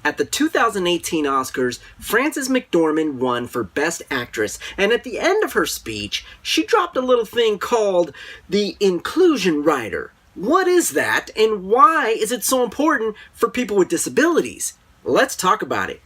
At the 2018 Oscars, Frances McDormand won for Best Actress, and at the end of her speech, she dropped a little thing called the inclusion rider. What is that, and why is it so important for people with disabilities? Let's talk about it.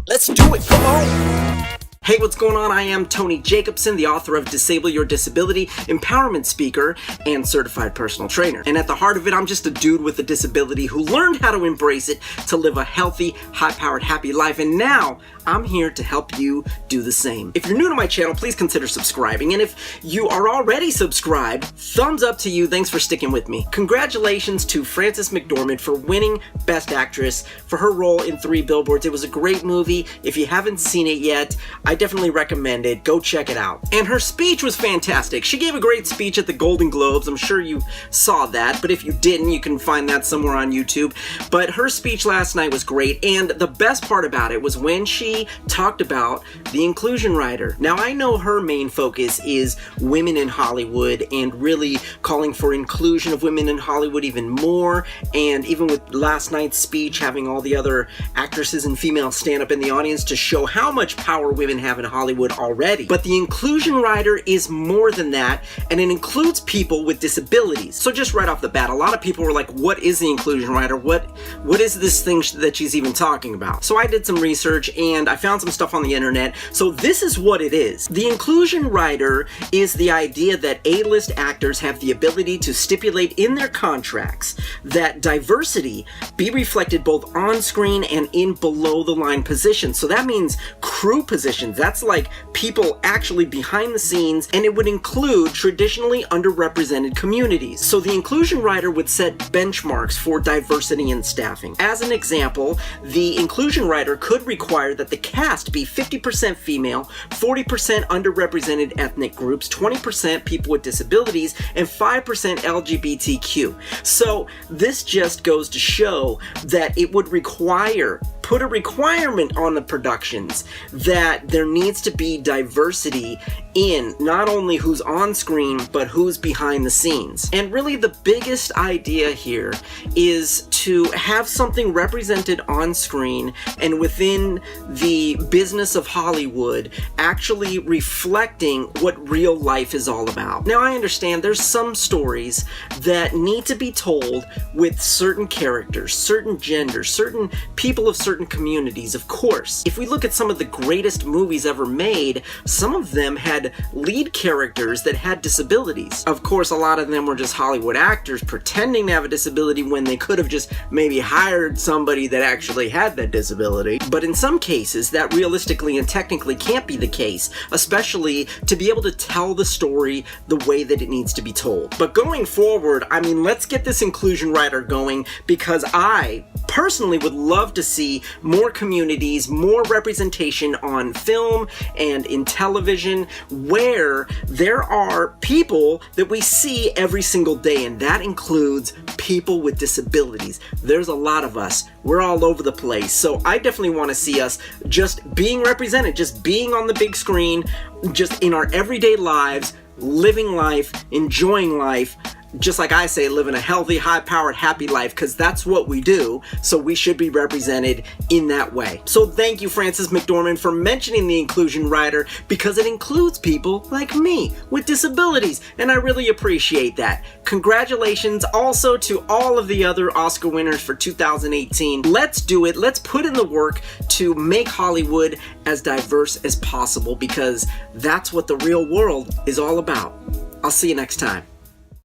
Let's do it, come on! Hey, what's going on? I am Tony Jacobson, the author of Disable Your Disability, empowerment speaker, and certified personal trainer. And at the heart of it, I'm just a dude with a disability who learned how to embrace it to live a healthy, high-powered, happy life. And now I'm here to help you do the same. If you're new to my channel, please consider subscribing. And if you are already subscribed, thumbs up to you. Thanks for sticking with me. Congratulations to Frances McDormand for winning Best Actress for her role in 3 Billboards. It was a great movie. If you haven't seen it yet, I definitely recommend it. Go check it out. And her speech was fantastic. She gave a great speech at the Golden Globes. I'm sure you saw that, but if you didn't, you can find that somewhere on YouTube. But her speech last night was great, and the best part about it was when she talked about the inclusion rider. Now, I know her main focus is women in Hollywood and really calling for inclusion of women in Hollywood even more, and even with last night's speech, having all the other actresses and females stand up in the audience to show how much power women have in Hollywood already. But the inclusion rider is more than that, and it includes people with disabilities. So just right off the bat, a lot of people were like, what is the inclusion rider? What is this thing that she's even talking about? So I did some research and I found some stuff on the internet. So this is what it is. The inclusion rider is the idea that A-list actors have the ability to stipulate in their contracts that diversity be reflected both on screen and in below the line positions. So that means crew positions. That's like people actually behind the scenes, and it would include traditionally underrepresented communities. So the inclusion rider would set benchmarks for diversity in staffing. As an example, the inclusion rider could require that the cast be 50% female, 40% underrepresented ethnic groups, 20% people with disabilities, and 5% LGBTQ. So this just goes to show that it would put a requirement on the productions that there needs to be diversity in not only who's on screen, but who's behind the scenes. And really the biggest idea here is to have something represented on screen and within the business of Hollywood actually reflecting what real life is all about. Now, I understand there's some stories that need to be told with certain characters, certain genders, certain people of certain communities. Of course, if we look at some of the greatest movies ever made, some of them had lead characters that had disabilities. Of course, a lot of them were just Hollywood actors pretending to have a disability when they could have just maybe hired somebody that actually had that disability. But in some cases, that realistically and technically can't be the case, especially to be able to tell the story the way that it needs to be told. But going forward, I mean, let's get this inclusion rider going, because I personally would love to see more communities, more representation on film and in television where there are people that we see every single day, and that includes people with disabilities. There's a lot of us. We're all over the place. So I definitely want to see us just being represented, just being on the big screen, just in our everyday lives, living life, enjoying life, just like I say, living a healthy, high-powered, happy life, because that's what we do, so we should be represented in that way. So thank you, Frances McDormand, for mentioning the inclusion rider, because it includes people like me with disabilities, and I really appreciate that. Congratulations also to all of the other Oscar winners for 2018. Let's do it. Let's put in the work to make Hollywood as diverse as possible, because that's what the real world is all about. I'll see you next time.